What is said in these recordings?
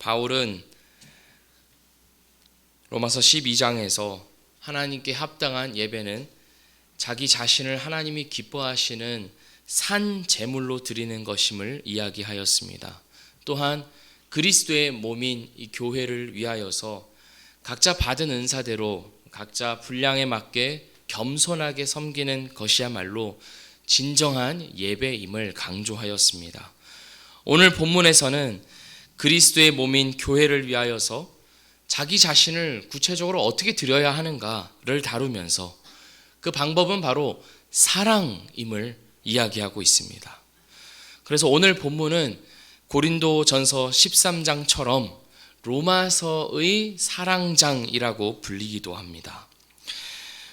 바울은 로마서 12장에서 하나님께 합당한 예배는 자기 자신을 하나님이 기뻐하시는 산 제물로 드리는 것임을 이야기하였습니다. 또한 그리스도의 몸인 이 교회를 위하여서 각자 받은 은사대로 각자 분량에 맞게 겸손하게 섬기는 것이야말로 진정한 예배임을 강조하였습니다. 오늘 본문에서는 그리스도의 몸인 교회를 위하여서 자기 자신을 구체적으로 어떻게 드려야 하는가를 다루면서 그 방법은 바로 사랑임을 이야기하고 있습니다. 그래서 오늘 본문은 고린도전서 13장처럼 로마서의 사랑장이라고 불리기도 합니다.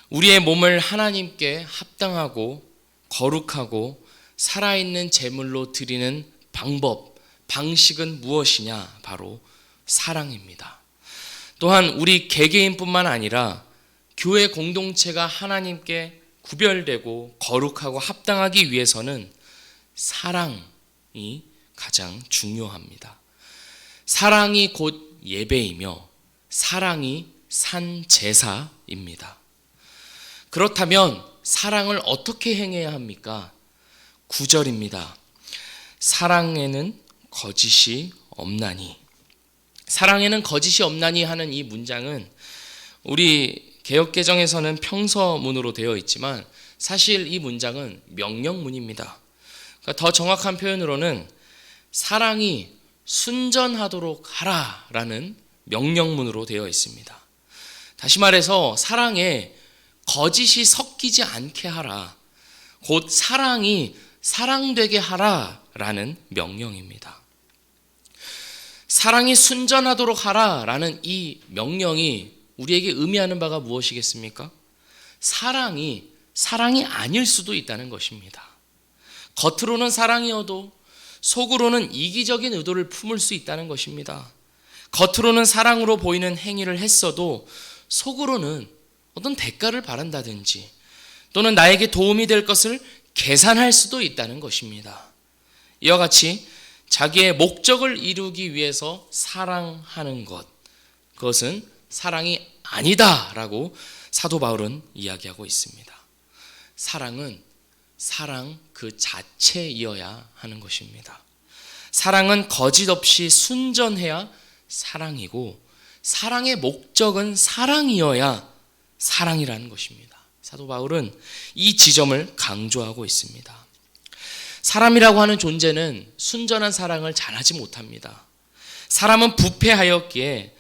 우리의 몸을 하나님께 합당하고 거룩하고 살아있는 제물로 드리는 방법, 방식은 무엇이냐? 바로 사랑입니다. 또한 우리 개개인뿐만 아니라 교회 공동체가 하나님께 구별되고 거룩하고 합당하기 위해서는 사랑이 가장 중요합니다. 사랑이 곧 예배이며 사랑이 산 제사입니다. 그렇다면 사랑을 어떻게 행해야 합니까? 9절입니다. 사랑에는 거짓이 없나니. 사랑에는 거짓이 없나니 하는 이 문장은 우리 개역개정에서는 평서문으로 되어 있지만 사실 이 문장은 명령문입니다. 그러니까 더 정확한 표현으로는 사랑이 순전하도록 하라라는 명령문으로 되어 있습니다. 다시 말해서 사랑에 거짓이 섞이지 않게 하라, 곧 사랑이 사랑되게 하라라는 명령입니다. 사랑이 순전하도록 하라라는 이 명령이 우리에게 의미하는 바가 무엇이겠습니까? 사랑이 아닐 수도 있다는 것입니다. 겉으로는 사랑이어도 속으로는 이기적인 의도를 품을 수 있다는 것입니다. 겉으로는 사랑으로 보이는 행위를 했어도 속으로는 어떤 대가를 바란다든지 또는 나에게 도움이 될 것을 계산할 수도 있다는 것입니다. 이와 같이 자기의 목적을 이루기 위해서 사랑하는 것, 그것은 사랑이 아니다라고 사도 바울은 이야기하고 있습니다. 사랑은 사랑 그 자체이어야 하는 것입니다. 사랑은 거짓 없이 순전해야 사랑이고 사랑의 목적은 사랑이어야 사랑이라는 것입니다. 사도 바울은 이 지점을 강조하고 있습니다. 사람이라고 하는 존재는 순전한 사랑을 잘하지 못합니다. 사람은 부패하였기에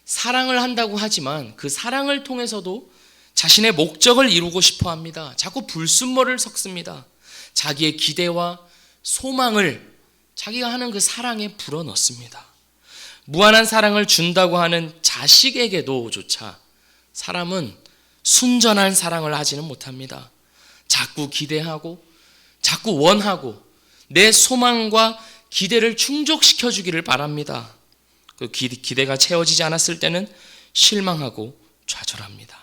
사랑을 한다고 하지만 그 사랑을 통해서도 자신의 목적을 이루고 싶어 합니다. 자꾸 불순물을 섞습니다. 자기의 기대와 소망을 자기가 하는 그 사랑에 불어넣습니다. 무한한 사랑을 준다고 하는 자식에게도조차 사람은 순전한 사랑을 하지는 못합니다. 자꾸 기대하고 자꾸 원하고 내 소망과 기대를 충족시켜 주기를 바랍니다. 그 기대가 채워지지 않았을 때는 실망하고 좌절합니다.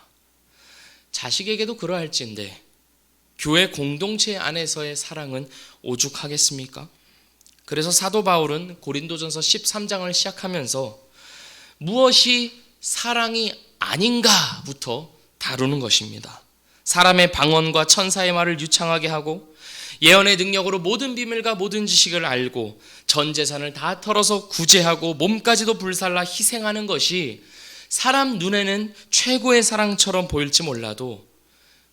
자식에게도 그러할진데 교회 공동체 안에서의 사랑은 오죽하겠습니까? 그래서 사도 바울은 고린도전서 13장을 시작하면서 무엇이 사랑이 아닌가부터 다루는 것입니다. 사람의 방언과 천사의 말을 유창하게 하고 예언의 능력으로 모든 비밀과 모든 지식을 알고 전 재산을 다 털어서 구제하고 몸까지도 불살라 희생하는 것이 사람 눈에는 최고의 사랑처럼 보일지 몰라도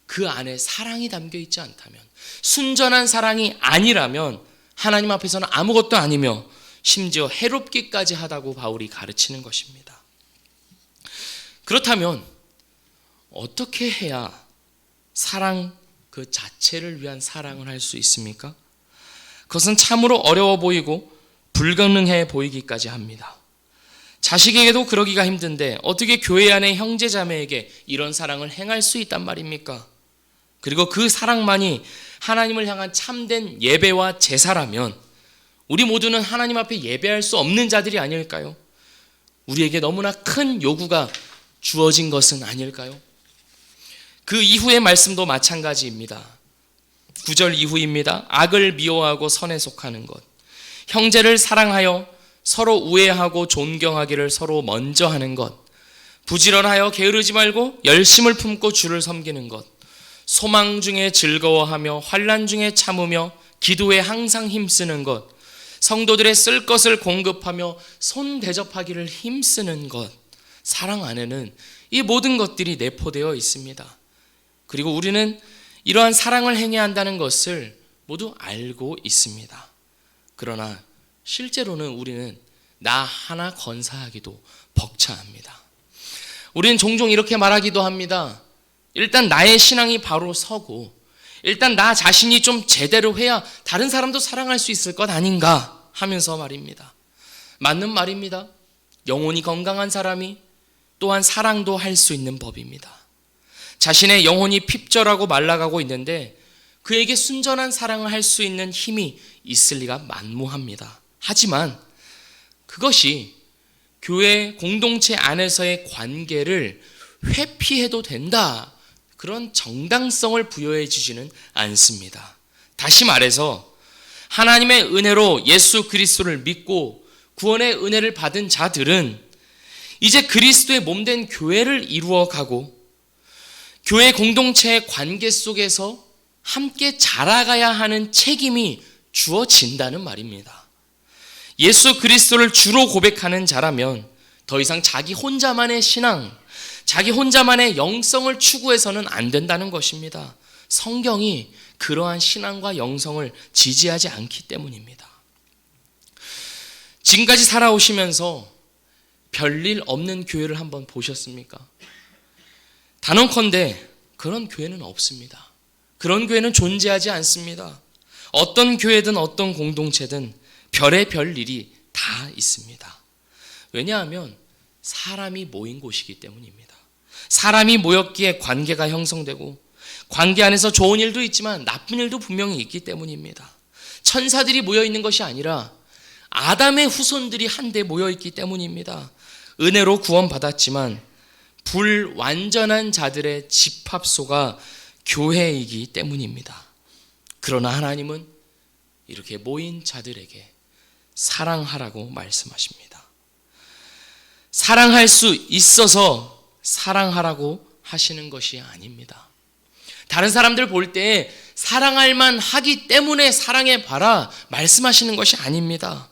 그 안에 사랑이 담겨 있지 않다면, 순전한 사랑이 아니라면 하나님 앞에서는 아무것도 아니며 심지어 해롭기까지 하다고 바울이 가르치는 것입니다. 그렇다면 어떻게 해야 사랑 그 자체를 위한 사랑을 할 수 있습니까? 그것은 참으로 어려워 보이고 불가능해 보이기까지 합니다. 자식에게도 그러기가 힘든데 어떻게 교회 안의 형제 자매에게 이런 사랑을 행할 수 있단 말입니까? 그리고 그 사랑만이 하나님을 향한 참된 예배와 제사라면 우리 모두는 하나님 앞에 예배할 수 없는 자들이 아닐까요? 우리에게 너무나 큰 요구가 주어진 것은 아닐까요? 그 이후의 말씀도 마찬가지입니다. 9절 이후입니다. 악을 미워하고 선에 속하는 것, 형제를 사랑하여 서로 우애하고 존경하기를 서로 먼저 하는 것, 부지런하여 게으르지 말고 열심을 품고 주를 섬기는 것, 소망 중에 즐거워하며 환난 중에 참으며 기도에 항상 힘쓰는 것, 성도들의 쓸 것을 공급하며 손 대접하기를 힘쓰는 것, 사랑 안에는 이 모든 것들이 내포되어 있습니다. 그리고 우리는 이러한 사랑을 행해야 한다는 것을 모두 알고 있습니다. 그러나 실제로는 우리는 나 하나 건사하기도 벅차합니다. 우리는 종종 이렇게 말하기도 합니다. 일단 나의 신앙이 바로 서고 일단 나 자신이 좀 제대로 해야 다른 사람도 사랑할 수 있을 것 아닌가 하면서 말입니다. 맞는 말입니다. 영혼이 건강한 사람이 또한 사랑도 할 수 있는 법입니다. 자신의 영혼이 핍절하고 말라가고 있는데 그에게 순전한 사랑을 할 수 있는 힘이 있을 리가 만무합니다. 하지만 그것이 교회 공동체 안에서의 관계를 회피해도 된다, 그런 정당성을 부여해 주지는 않습니다. 다시 말해서 하나님의 은혜로 예수 그리스도를 믿고 구원의 은혜를 받은 자들은 이제 그리스도의 몸된 교회를 이루어가고 교회 공동체의 관계 속에서 함께 자라가야 하는 책임이 주어진다는 말입니다. 예수 그리스도를 주로 고백하는 자라면 더 이상 자기 혼자만의 신앙, 자기 혼자만의 영성을 추구해서는 안 된다는 것입니다. 성경이 그러한 신앙과 영성을 지지하지 않기 때문입니다. 지금까지 살아오시면서 별일 없는 교회를 한번 보셨습니까? 단언컨대 그런 교회는 없습니다. 그런 교회는 존재하지 않습니다. 어떤 교회든 어떤 공동체든 별의 별 일이 다 있습니다. 왜냐하면 사람이 모인 곳이기 때문입니다. 사람이 모였기에 관계가 형성되고 관계 안에서 좋은 일도 있지만 나쁜 일도 분명히 있기 때문입니다. 천사들이 모여 있는 것이 아니라 아담의 후손들이 한데 모여 있기 때문입니다. 은혜로 구원받았지만 불완전한 자들의 집합소가 교회이기 때문입니다. 그러나 하나님은 이렇게 모인 자들에게 사랑하라고 말씀하십니다. 사랑할 수 있어서 사랑하라고 하시는 것이 아닙니다. 다른 사람들 볼 때 사랑할 만하기 때문에 사랑해봐라 말씀하시는 것이 아닙니다.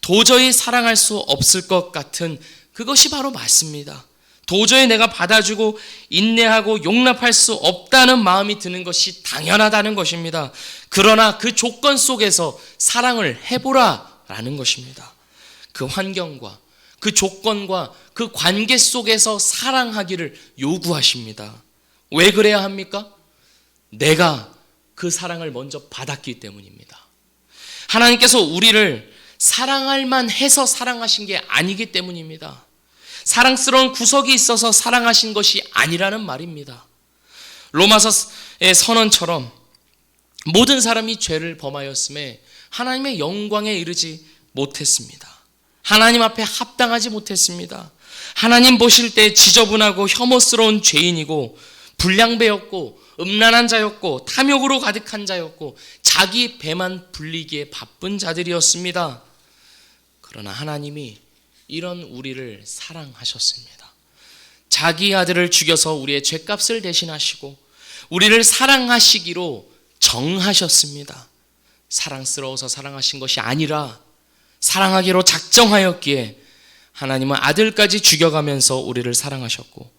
도저히 사랑할 수 없을 것 같은 그것이 바로 맞습니다. 도저히 내가 받아주고 인내하고 용납할 수 없다는 마음이 드는 것이 당연하다는 것입니다. 그러나 그 조건 속에서 사랑을 해보라 라는 것입니다. 그 환경과 그 조건과 그 관계 속에서 사랑하기를 요구하십니다. 왜 그래야 합니까? 내가 그 사랑을 먼저 받았기 때문입니다. 하나님께서 우리를 사랑할 만해서 사랑하신 게 아니기 때문입니다. 사랑스러운 구석이 있어서 사랑하신 것이 아니라는 말입니다. 로마서의 선언처럼 모든 사람이 죄를 범하였음에 하나님의 영광에 이르지 못했습니다. 하나님 앞에 합당하지 못했습니다. 하나님 보실 때 지저분하고 혐오스러운 죄인이고 불량배였고 음란한 자였고 탐욕으로 가득한 자였고 자기 배만 불리기에 바쁜 자들이었습니다. 그러나 하나님이 이런 우리를 사랑하셨습니다. 자기 아들을 죽여서 우리의 죄값을 대신하시고 우리를 사랑하시기로 정하셨습니다. 사랑스러워서 사랑하신 것이 아니라 사랑하기로 작정하였기에 하나님은 아들까지 죽여가면서 우리를 사랑하셨고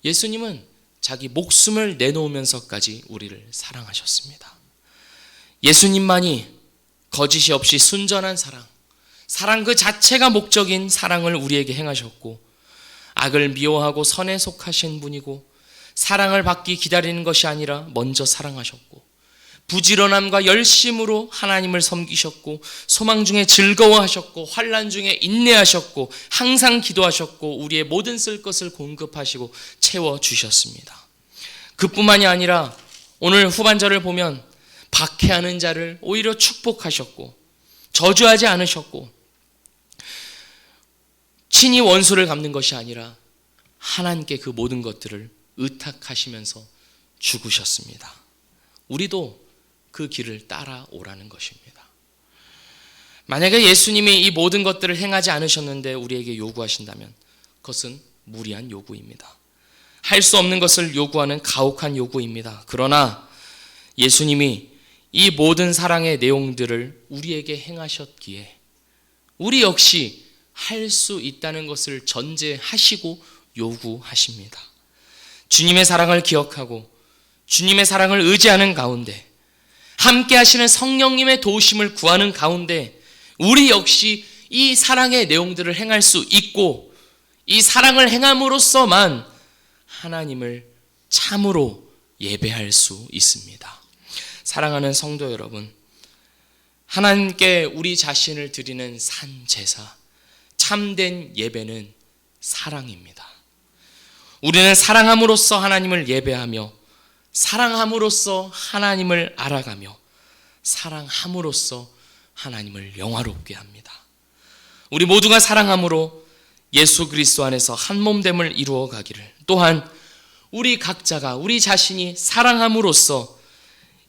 예수님은 자기 목숨을 내놓으면서까지 우리를 사랑하셨습니다. 예수님만이 거짓이 없이 순전한 사랑 그 자체가 목적인 사랑을 우리에게 행하셨고 악을 미워하고 선에 속하신 분이고 사랑을 받기 기다리는 것이 아니라 먼저 사랑하셨고 부지런함과 열심으로 하나님을 섬기셨고 소망 중에 즐거워하셨고 환난 중에 인내하셨고 항상 기도하셨고 우리의 모든 쓸 것을 공급하시고 채워주셨습니다. 그뿐만이 아니라 오늘 후반절을 보면 박해하는 자를 오히려 축복하셨고 저주하지 않으셨고 친히 원수를 갚는 것이 아니라 하나님께 그 모든 것들을 의탁하시면서 죽으셨습니다. 우리도 그 길을 따라오라는 것입니다. 만약에 예수님이 이 모든 것들을 행하지 않으셨는데 우리에게 요구하신다면 그것은 무리한 요구입니다. 할 수 없는 것을 요구하는 가혹한 요구입니다. 그러나 예수님이 이 모든 사랑의 내용들을 우리에게 행하셨기에 우리 역시 할 수 있다는 것을 전제하시고 요구하십니다. 주님의 사랑을 기억하고 주님의 사랑을 의지하는 가운데 함께 하시는 성령님의 도우심을 구하는 가운데 우리 역시 이 사랑의 내용들을 행할 수 있고 이 사랑을 행함으로써만 하나님을 참으로 예배할 수 있습니다. 사랑하는 성도 여러분, 하나님께 우리 자신을 드리는 산 제사, 참된 예배는 사랑입니다. 우리는 사랑함으로써 하나님을 예배하며 사랑함으로써 하나님을 알아가며 사랑함으로써 하나님을 영화롭게 합니다. 우리 모두가 사랑함으로 예수 그리스도 안에서 한 몸됨을 이루어 가기를, 또한 우리 각자가 우리 자신이 사랑함으로써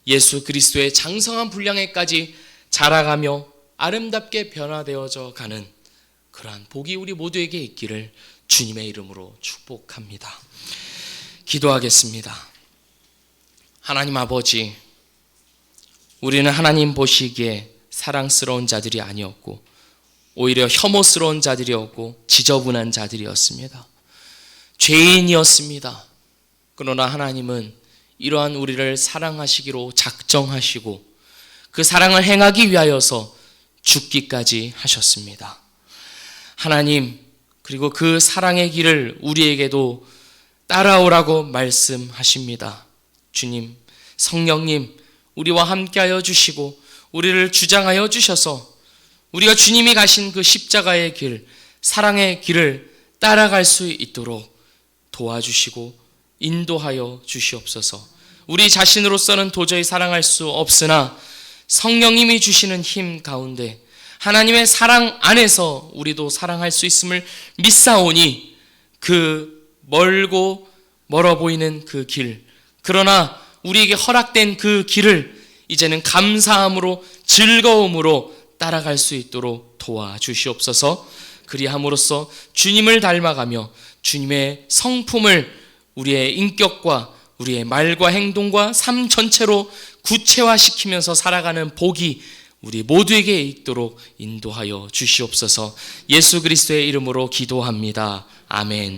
예수 그리스도의 장성한 분량에까지 자라가며 아름답게 변화되어져 가는 그러한 복이 우리 모두에게 있기를 주님의 이름으로 축복합니다. 기도하겠습니다. 하나님 아버지, 우리는 하나님 보시기에 사랑스러운 자들이 아니었고 오히려 혐오스러운 자들이었고 지저분한 자들이었습니다. 죄인이었습니다. 그러나 하나님은 이러한 우리를 사랑하시기로 작정하시고 그 사랑을 행하기 위하여서 죽기까지 하셨습니다. 하나님, 그리고 그 사랑의 길을 우리에게도 따라오라고 말씀하십니다. 주님, 성령님, 우리와 함께하여 주시고 우리를 주장하여 주셔서 우리가 주님이 가신 그 십자가의 길, 사랑의 길을 따라갈 수 있도록 도와주시고 인도하여 주시옵소서. 우리 자신으로서는 도저히 사랑할 수 없으나 성령님이 주시는 힘 가운데 하나님의 사랑 안에서 우리도 사랑할 수 있음을 믿사오니 그 멀고 멀어 보이는 그 길, 그러나 우리에게 허락된 그 길을 이제는 감사함으로 즐거움으로 따라갈 수 있도록 도와주시옵소서. 그리함으로써 주님을 닮아가며 주님의 성품을 우리의 인격과 우리의 말과 행동과 삶 전체로 구체화시키면서 살아가는 복이 우리 모두에게 있도록 인도하여 주시옵소서. 예수 그리스도의 이름으로 기도합니다. 아멘.